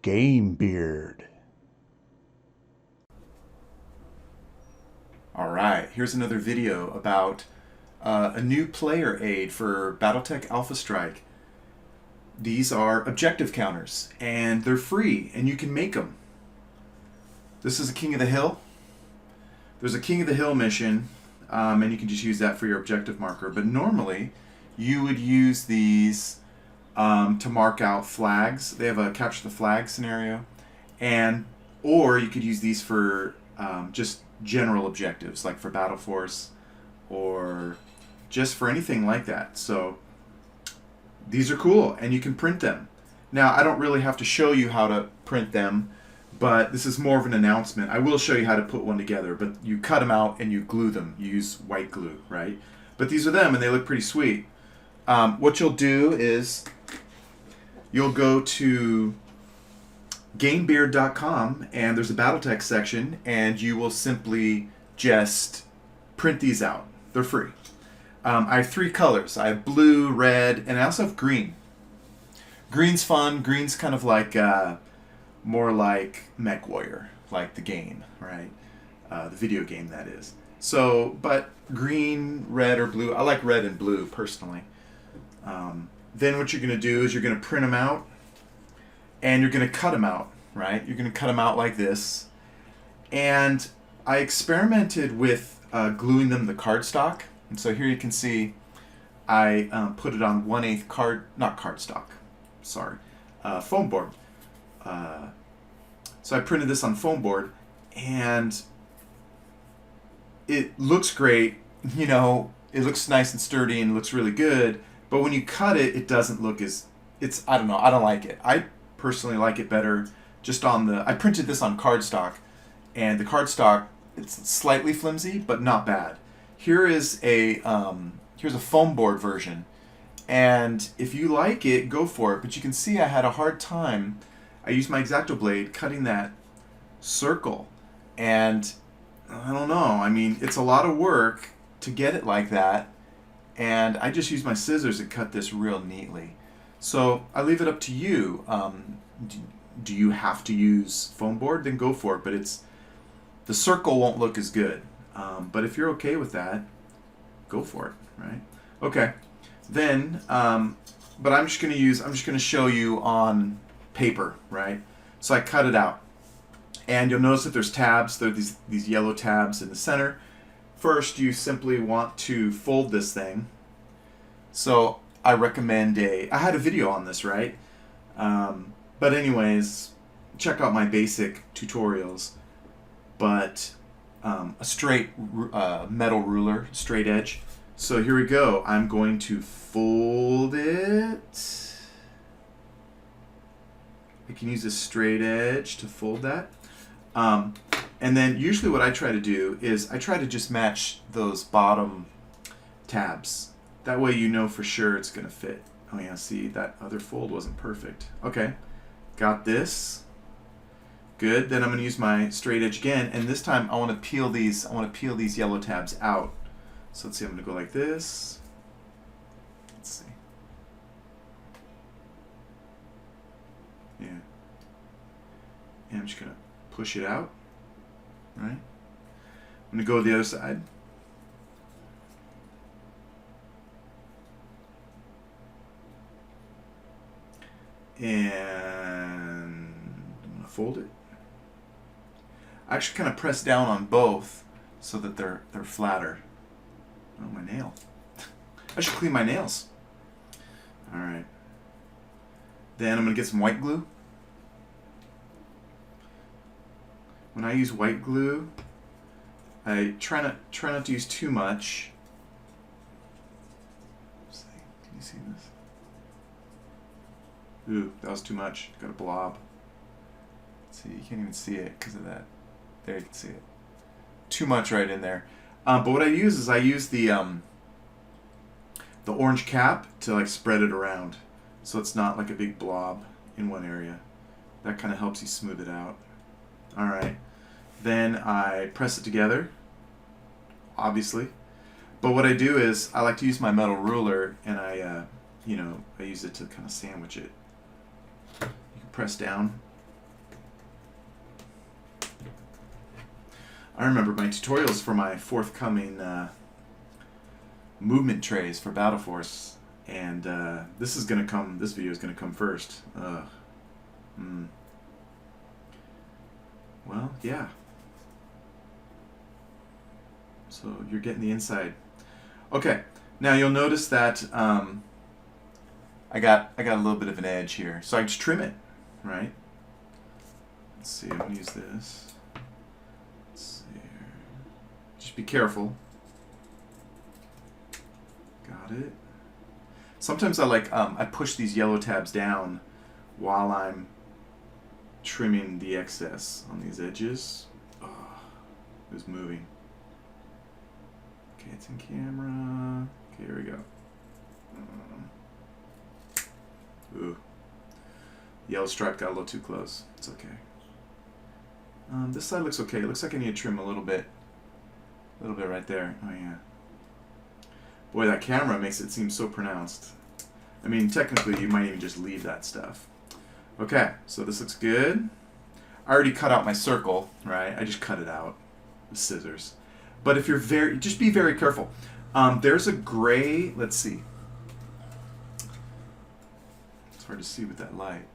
Game Beard. Alright, here's another video about a new player aid for Battletech Alpha Strike. These are objective counters, and they're free, and you can make them. This is a King of the Hill. There's a King of the Hill mission, and you can just use that for your objective marker. But normally, you would use these to mark out flags. They have a capture the flag scenario, or you could use these for just general objectives, like for Battle Force, or just for anything like that. So these are cool, and you can print them. Now, I don't really have to show you how to print them, but this is more of an announcement. I will show you how to put one together, but you cut them out and you glue them. You use white glue, right? But these are them, and they look pretty sweet. What you'll do is you'll go to gamebeard.com, and there's a Battletech section, and you will simply just print these out. They're free. I have 3 colors. I have blue, red, and I also have green. Green's fun. Green's kind of like more like Mech Warrior, like the game, right? The video game, that is. So, but green, red, or blue. I like red and blue personally. Then what you're going to do is you're going to print them out, and you're going to cut them out, right? You're going to cut them out like this. And I experimented with gluing them to cardstock. And so here you can see I put it on 1/8 foam board. So I printed this on foam board, and it looks great. You know, it looks nice and sturdy and looks really good. But when you cut it, it doesn't look as, I don't know, I don't like it. I personally like it better just on I printed this on cardstock, and the cardstock, it's slightly flimsy, but not bad. Here's a foam board version, and if you like it, go for it. But you can see I had a hard time. I used my X-Acto blade cutting that circle, and I don't know. I mean, it's a lot of work to get it like that, and I just used my scissors and cut this real neatly. So I leave it up to you. Do you have to use foam board? Then go for it. But the circle won't look as good. But if you're okay with that, go for it, right? Okay. Then, but I'm just going to show you on paper, right? So I cut it out, and you'll notice that there's tabs. There are these yellow tabs in the center. First, you simply want to fold this thing. So I recommend I had a video on this, right? But anyways, check out my basic tutorials. But a straight metal ruler, straight edge. So here we go. I'm going to fold it. I can use a straight edge to fold that. And then usually what I try to do is I try to just match those bottom tabs. That way you know for sure it's going to fit. Oh yeah, see, that other fold wasn't perfect. Okay, got this. Good. Then I'm going to use my straight edge again, and this time I want to peel these. I want to peel these yellow tabs out. So let's see. I'm going to go like this. Let's see. Yeah. And I'm just going to push it out. Right. I'm going to go to the other side. And I'm going to fold it. I actually kind of press down on both so that they're flatter. Oh, my nail. I should clean my nails. Alright. Then I'm going to get some white glue. When I use white glue, I try not to use too much. Let's see. Can you see this? Ooh, that was too much. Got a blob. Let's see, you can't even see it because of that. There, you can see it. Too much right in there. But what I use is the orange cap to like spread it around, so it's not like a big blob in one area. That kind of helps you smooth it out. All right. Then I press it together, obviously. But what I do is I like to use my metal ruler, and I use it to kind of sandwich it. You can press down I remember my tutorials for my forthcoming movement trays for Battle Force, and this video is gonna come first. Well, yeah. So you're getting the inside. Okay, now you'll notice that I got a little bit of an edge here, so I just trim it, right? Let's see, I'm gonna use this. Let's see here. Just be careful. Got it. Sometimes I push these yellow tabs down while I'm trimming the excess on these edges. Oh, it was moving. Okay, it's in camera. Okay, here we go. Ooh. Yellow stripe got a little too close. It's okay. This side looks okay. It looks like I need to trim a little bit. A little bit right there. Oh, yeah. Boy, that camera makes it seem so pronounced. I mean, technically, you might even just leave that stuff. Okay, so this looks good. I already cut out my circle, right? I just cut it out with scissors. But if you're just be very careful. There's a gray, let's see. It's hard to see with that light.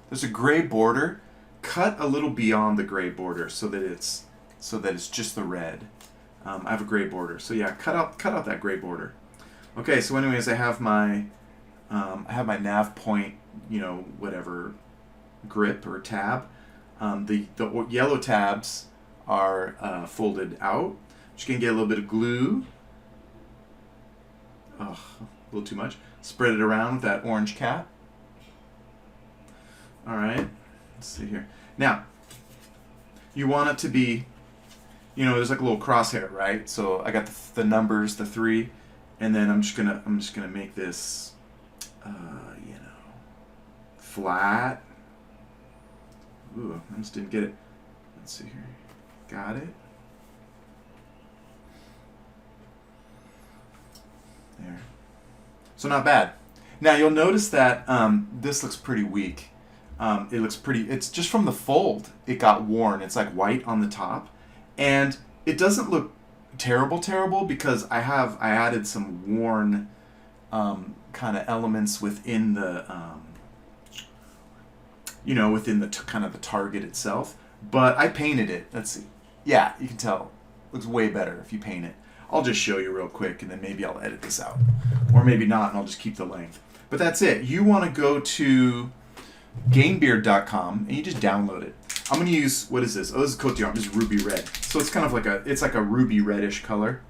There's a gray border. Cut a little beyond the gray border so that it's just the red. I have a gray border, so yeah, cut out that gray border. Okay, so anyways, I have my nav point, whatever grip or tab. The yellow tabs are folded out. Just gonna get a little bit of glue. Oh, a little too much. Spread it around with that orange cap. All right, let's see here. Now, you want it to be, there's like a little crosshair, right? So I got the numbers, the 3, and then I'm just gonna make this, flat. Ooh, I almost didn't get it. Let's see here. Got it. There. So not bad. Now you'll notice that this looks pretty weak. It looks pretty. It's just from the fold. It got worn. It's like white on the top, and it doesn't look terrible because I added some worn kind of elements within the within the kind of the target itself. But I painted it. Let's see. Yeah, you can tell. It looks way better if you paint it. I'll just show you real quick, and then maybe I'll edit this out, or maybe not, and I'll just keep the length. But that's it. You want to go to gamebeard.com and you just download it. I'm going to use, what is this? Oh, this is Cote d'Armes. This is ruby red. So it's kind of like a ruby reddish color.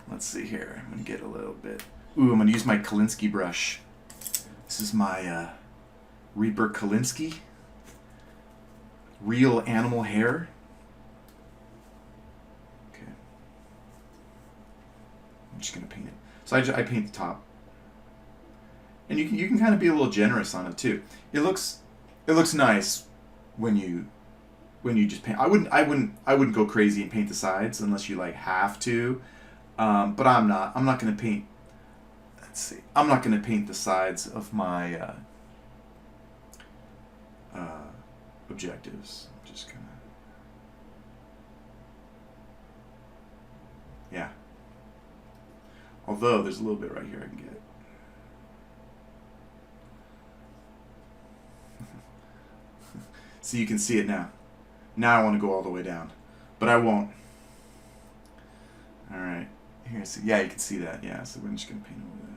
Let's see here. I'm going to get a little bit. Ooh, I'm going to use my Kolinsky brush. This is my Reaper Kolinsky. Real animal hair. Okay. I'm just going to paint it. So I paint the top. And you can kind of be a little generous on it too. It looks nice when you just paint. I wouldn't go crazy and paint the sides unless you have to. But I'm not going to paint. Let's see. I'm not going to paint the sides of my objectives. I'm just gonna. Yeah. Although there's a little bit right here I can get. So you can see it now. Now I want to go all the way down, but I won't. All right, here. See, yeah, you can see that. Yeah, so we're just gonna paint over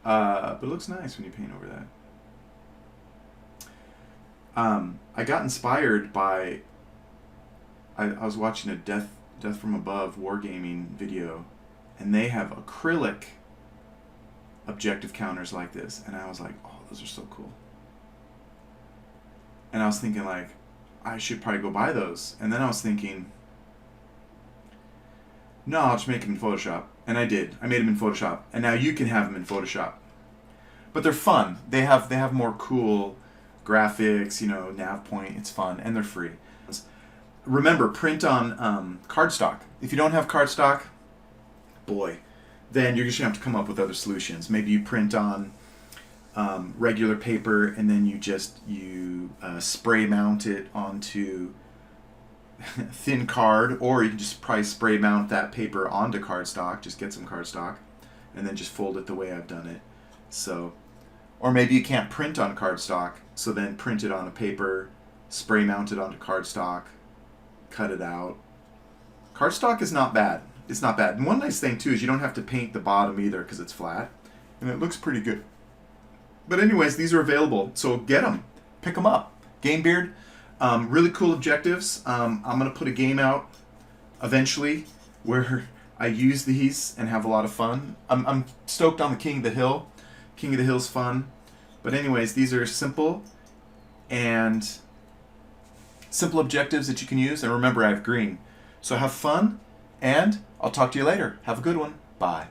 that. But it looks nice when you paint over that. I got inspired by. I was watching a Death from Above wargaming video, and they have acrylic objective counters like this, and I was like, oh, those are so cool. And I was thinking, I should probably go buy those. And then I was thinking, no, I'll just make them in Photoshop. And I did. I made them in Photoshop. And now you can have them in Photoshop. But they're fun. They have more cool graphics, nav point. It's fun. And they're free. Remember, print on cardstock. If you don't have cardstock, boy, then you're just going to have to come up with other solutions. Maybe you print on regular paper, and then you spray mount it onto thin card, or you can just probably spray mount that paper onto cardstock. Just get some cardstock and then just fold it the way I've done it. So, or maybe you can't print on cardstock, so then print it on a paper, spray mount it onto cardstock, cut it out. Cardstock is not bad. It's not bad. And one nice thing too is you don't have to paint the bottom either because it's flat, and it looks pretty good. But anyways, these are available, so get them, pick them up. Game Beard, really cool objectives. I'm gonna put a game out eventually where I use these and have a lot of fun. I'm stoked on the King of the Hill. King of the Hill's fun. But anyways, these are simple objectives that you can use. And remember, I have green. So have fun, and I'll talk to you later. Have a good one. Bye.